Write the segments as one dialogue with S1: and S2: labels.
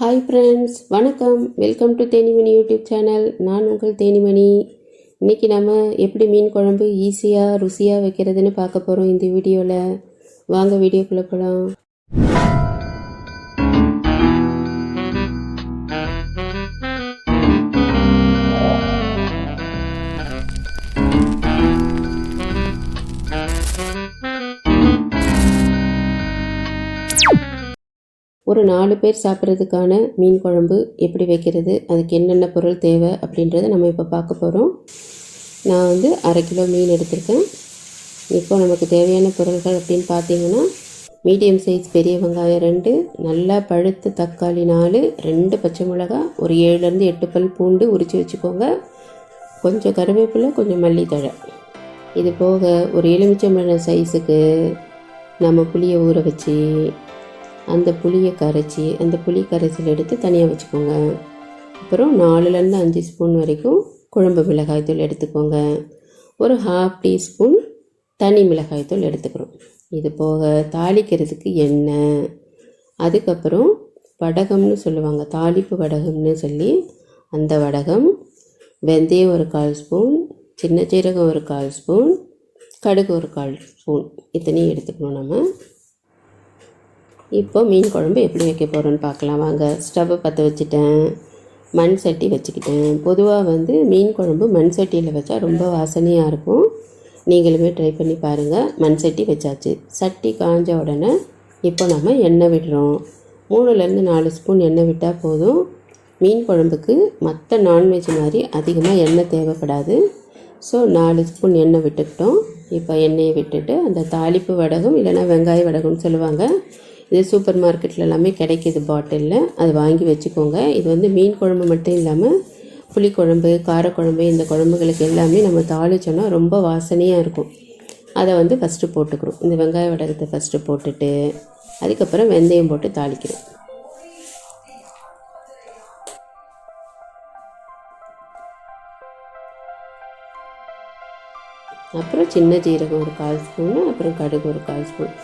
S1: Hi friends, வணக்கம். Welcome to Thenimani YouTube channel. நான் உங்கள் தேனிமணி. இன்றைக்கி நம்ம எப்படி மீன் குழம்பு ஈஸியாக ருசியாக வைக்கிறதுன்னு பார்க்க போகிறோம் இந்த வீடியோவில். வாங்க வீடியோக்குள்ளே போகலாம். ஒரு 4 பேர் சாப்பிட்றதுக்கான மீன் குழம்பு எப்படி வைக்கிறது, அதுக்கு என்னென்ன பொருள் தேவை அப்படின்றத நம்ம இப்போ பார்க்க போகிறோம். நான் 1/2 கிலோ மீன் எடுத்திருக்கேன். இப்போ நமக்கு தேவையான பொருள்கள் அப்படின்னு பார்த்தீங்கன்னா, மீடியம் சைஸ் பெரிய வெங்காயம் 2, நல்லா பழுத்த தக்காளி 4, 2 பச்சை மிளகாய், ஒரு 7லேருந்து 8 பல் பூண்டு உரித்து வச்சுக்கோங்க, கொஞ்சம் கருவேப்பிலை, கொஞ்சம் மல்லித்தழை. இது போக ஒரு எலுமிச்சம்பழம் சைஸுக்கு நம்ம புளியை ஊற வச்சு அந்த புளியை கரைச்சி அந்த புளி கரைசல் எடுத்து தனியாக வச்சுக்கோங்க. அப்புறம் 4லேருந்து 5 ஸ்பூன் வரைக்கும் குழம்பு மிளகாய்த்தூள் எடுத்துக்கோங்க. ஒரு 1/2 டீஸ்பூன் தனி மிளகாய்த்தூள் எடுத்துக்கிறோம். இது போக தாளிக்கிறதுக்கு எண்ணெய், அதுக்கப்புறம் வடகம்னு சொல்லுவாங்க, தாளிப்பு வடகம்னு சொல்லி அந்த வடகம், வெந்தயம் ஒரு 1/4 ஸ்பூன், சின்ன சீரகம் ஒரு 1/4 ஸ்பூன், கடுகு ஒரு 1/4 ஸ்பூன், இத்தனையும் எடுத்துக்கணும் நம்ம. இப்போ மீன் குழம்பு எப்படி வைக்க போகிறோன்னு பார்க்கலாம் வாங்க. ஸ்டவ்வை பற்ற வச்சுட்டேன், மண் சட்டி வச்சுக்கிட்டேன். பொதுவாக மீன் குழம்பு மண் சட்டியில் வச்சா ரொம்ப வாசனையாக இருக்கும். நீங்களுமே ட்ரை பண்ணி பாருங்கள். மண் சட்டி வச்சாச்சு. சட்டி காஞ்ச உடனே இப்போ நம்ம எண்ணெய் விடுறோம். 3லேருந்து 4 ஸ்பூன் எண்ணெய் விட்டால் போதும். மீன் குழம்புக்கு மற்ற நான்வெஜ் மாதிரி அதிகமாக எண்ணெய் தேவைப்படாது. ஸோ 4 ஸ்பூன் எண்ணெய் விட்டுக்கிட்டோம். இப்போ எண்ணெயை விட்டுட்டு அந்த தாளிப்பு வடகம் இல்லைன்னா வெங்காய வடகம்னு சொல்லுவாங்க, இது சூப்பர் மார்க்கெட்டில் எல்லாமே கிடைக்கிது பாட்டிலில், அது வாங்கி வச்சுக்கோங்க. இது மீன் குழம்பு மட்டும் இல்லாமல் புளிக்குழம்பு, காரக்குழம்பு, இந்த குழம்புகளுக்கு எல்லாமே நம்ம தாளிச்சோன்னா ரொம்ப வாசனையாக இருக்கும். அதை ஃபஸ்ட்டு போட்டுக்கிறோம். இந்த வெங்காய வடகத்தை ஃபஸ்ட்டு போட்டுட்டு அதுக்கப்புறம் வெந்தயம் போட்டு தாளிக்கிறோம். அப்புறம் சின்ன ஜீரகம் ஒரு 1/4 ஸ்பூனு, அப்புறம் கடுகு ஒரு 1/4 ஸ்பூன்.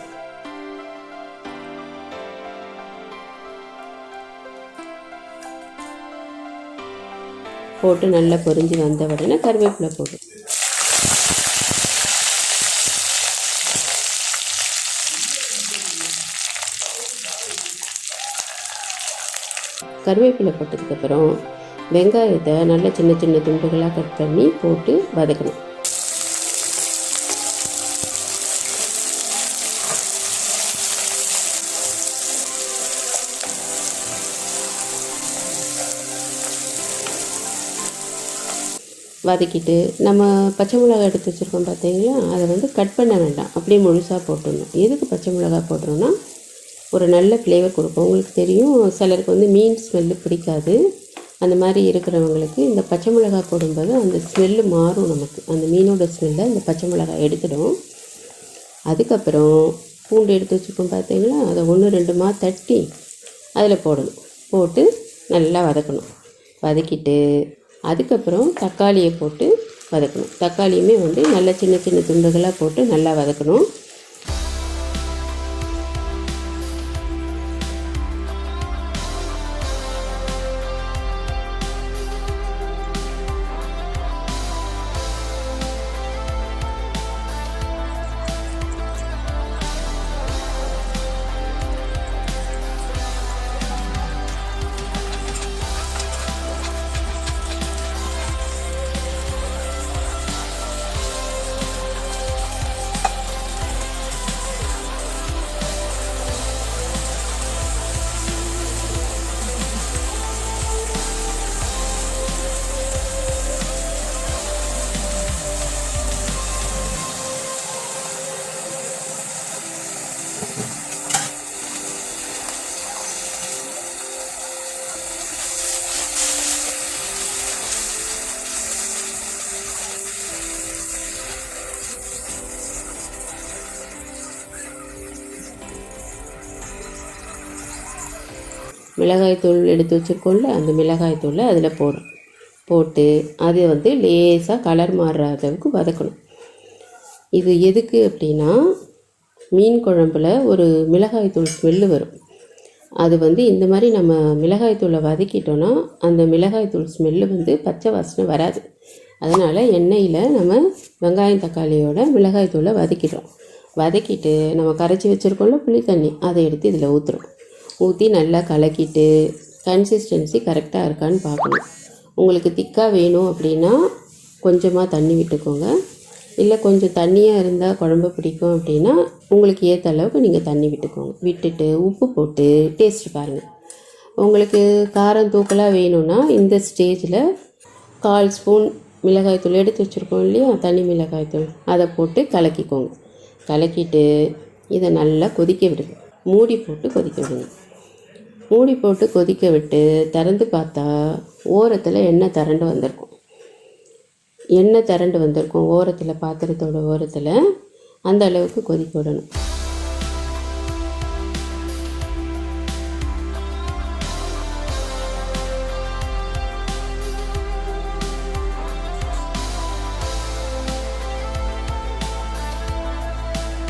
S1: போட்டு நல்லா பொரிஞ்சு வந்த உடனே கருவேப்பிலை போடும். கருவேப்பிலை போட்டதுக்கப்புறம் வெங்காயத்தை நல்லா சின்ன சின்ன துண்டுகளாக கட் பண்ணி போட்டு வதக்கணும். வதக்கிட்டு நம்ம பச்சை மிளகாய் எடுத்து வச்சுருக்கோம் பார்த்தீங்களா, அதை கட் பண்ண வேண்டாம், அப்படியே முழுசாக போட்டுடணும். எதுக்கு பச்சை மிளகாய் போடுறோன்னா ஒரு நல்ல ஃப்ளேவர் கொடுக்கும். உங்களுக்கு தெரியும், சிலருக்கு மீன் ஸ்மெல்லு பிடிக்காது. அந்த மாதிரி இருக்கிறவங்களுக்கு இந்த பச்சை மிளகாய் போடும்போது அந்த ஸ்மெல்லு மாறும். நமக்கு அந்த மீனோட ஸ்மெல்லை இந்த பச்சை மிளகாய் எடுத்துடும். அதுக்கப்புறம் பூண்டு எடுத்து வச்சுருக்கோம் பார்த்தீங்களா, அதை 1-2 தட்டி அதில் போடணும். போட்டு நல்லா வதக்கணும். வதக்கிட்டு அதுக்கப்புறம் தக்காளியை போட்டு வதக்கணும். தக்காளியுமே நல்லா சின்ன சின்ன துண்டுகளாக போட்டு நல்லா வதக்கணும். மிளகாய்த்தூள் எடுத்து வச்சுருக்கோம்ல, அந்த மிளகாய்த்தூளை அதில் போட்டு அது லேசாக கலர் மாறுற அளவுக்கு வதக்கணும். இது எதுக்கு அப்படின்னா, மீன் குழம்புல ஒரு மிளகாய்த்தூள் ஸ்மெல்லு வரும். அது வந்து இந்த மாதிரி நம்ம மிளகாய்த்தூளை வதக்கிட்டோன்னா அந்த மிளகாய்த்தூள் ஸ்மெல்லு வந்து பச்சை வாசனை வராது. அதனால் எண்ணெயில் நம்ம வெங்காயம் தக்காளியோட மிளகாய்த்தூளை வதக்கிட்டு நம்ம கரைச்சி வச்சுருக்கோம்ல புளி தண்ணி, அதை எடுத்து இதில் ஊற்றி நல்லா கலக்கிட்டு கன்சிஸ்டன்சி கரெக்டாக இருக்கான்னு பார்க்கணும். உங்களுக்கு திக்காக வேணும் அப்படின்னா கொஞ்சமாக தண்ணி விட்டுக்கோங்க. இல்லை கொஞ்சம் தண்ணியாக இருந்தால் குழம்பு பிடிக்கும் அப்படின்னா உங்களுக்கு ஏற்ற அளவுக்கு நீங்கள் தண்ணி விட்டுட்டு உப்பு போட்டு டேஸ்ட்டு பாருங்கள். உங்களுக்கு காரம் தூக்கலாக வேணும்னா இந்த ஸ்டேஜில் 1/4 ஸ்பூன் மிளகாய்த்தூள் எடுத்து வச்சுருக்கோம் இல்லையா, தனி மிளகாய்த்தூள், அதை போட்டு கலக்கிட்டு இதை நல்லா கொதிக்க விடுங்க. மூடி போட்டு கொதிக்க விட்டு திறந்து பார்த்தா ஓரத்தில் எண்ணெய் திரண்டு வந்திருக்கும். ஓரத்தில் பாத்திரத்தோட ஓரத்தில் அந்த அளவுக்கு கொதிக்க விடணும்.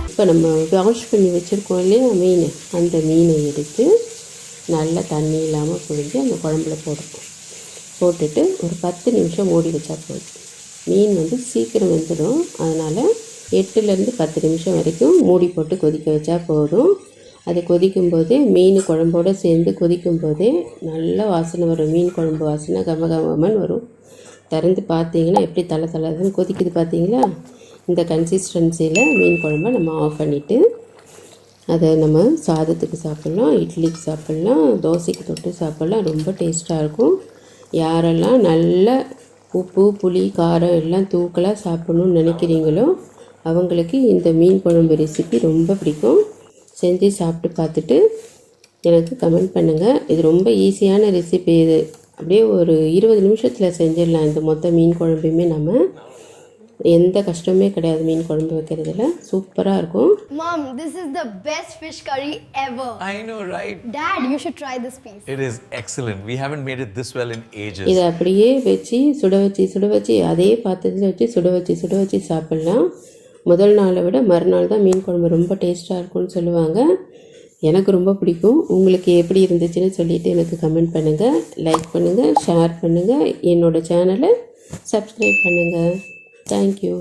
S1: இப்போ நம்ம வாஷ் பண்ணி வச்சுருக்கோம் இல்லையா மீன், அந்த மீனை எடுத்து நல்லா தண்ணி இல்லாமல் புழிஞ்சு அந்த குழம்புல போட்டுட்டு ஒரு 10 நிமிஷம் மூடி வச்சா போதும். மீன் வந்து சீக்கிரம் வெந்துடும். அதனால் 8லேருந்து 10 நிமிஷம் வரைக்கும் மூடி போட்டு கொதிக்க வச்சா போதும். அது கொதிக்கும்போதே மீன் குழம்போடு சேர்ந்து கொதிக்கும்போதே நல்ல வாசனை வரும். மீன் குழம்பு வாசனை கமகமன்னு வரும். திறந்து பார்த்தீங்கன்னா எப்படி தலை கொதிக்குது பார்த்தீங்களா? இந்த கன்சிஸ்டன்சியில் மீன் குழம்பை நம்ம ஆஃப் பண்ணிவிட்டு அதை நம்ம சாதத்துக்கு சாப்பிட்லாம், இட்லிக்கு சாப்பிட்லாம், தோசைக்கு தொட்டு சாப்பிட்லாம். ரொம்ப டேஸ்ட்டாக இருக்கும். யாரெல்லாம் நல்ல உப்பு புளி காரம் எல்லாம் தூக்கலாக சாப்பிட்ணுன்னு நினைக்கிறீங்களோ அவங்களுக்கு இந்த மீன் குழம்பு ரெசிபி ரொம்ப பிடிக்கும். செஞ்சு சாப்பிட்டு பார்த்துட்டு எனக்கு கமெண்ட் பண்ணுங்கள். இது ரொம்ப ஈஸியான ரெசிபி. இது அப்படியே ஒரு 20 நிமிஷத்தில் செஞ்சிடலாம். இந்த மொத்த மீன் குழம்புமே நம்ம எந்த கஷ்டமே கிடையாது. மீன் குழம்பு வைக்கிறதுல சூப்பராக இருக்கும்.
S2: Mom, this is the best fish curry ever.
S3: I know, right?
S2: Dad, you should try this piece.
S3: It is excellent. We haven't made it this well in ages.
S1: இதை அப்படியே வச்சு சுட வச்சு அதே பாத்திரத்தில் வச்சு சுட வச்சு சாப்பிட்லாம். முதல் நாளை விட மறுநாள் தான் மீன் குழம்பு ரொம்ப டேஸ்ட்டாக இருக்கும்னு சொல்லுவாங்க. எனக்கு ரொம்ப பிடிக்கும். உங்களுக்கு எப்படி இருந்துச்சுன்னு சொல்லிவிட்டு எனக்கு கமெண்ட் பண்ணுங்கள், லைக் பண்ணுங்கள், ஷேர் பண்ணுங்கள், என்னோடய சேனலை சப்ஸ்கிரைப் பண்ணுங்கள். Thank you.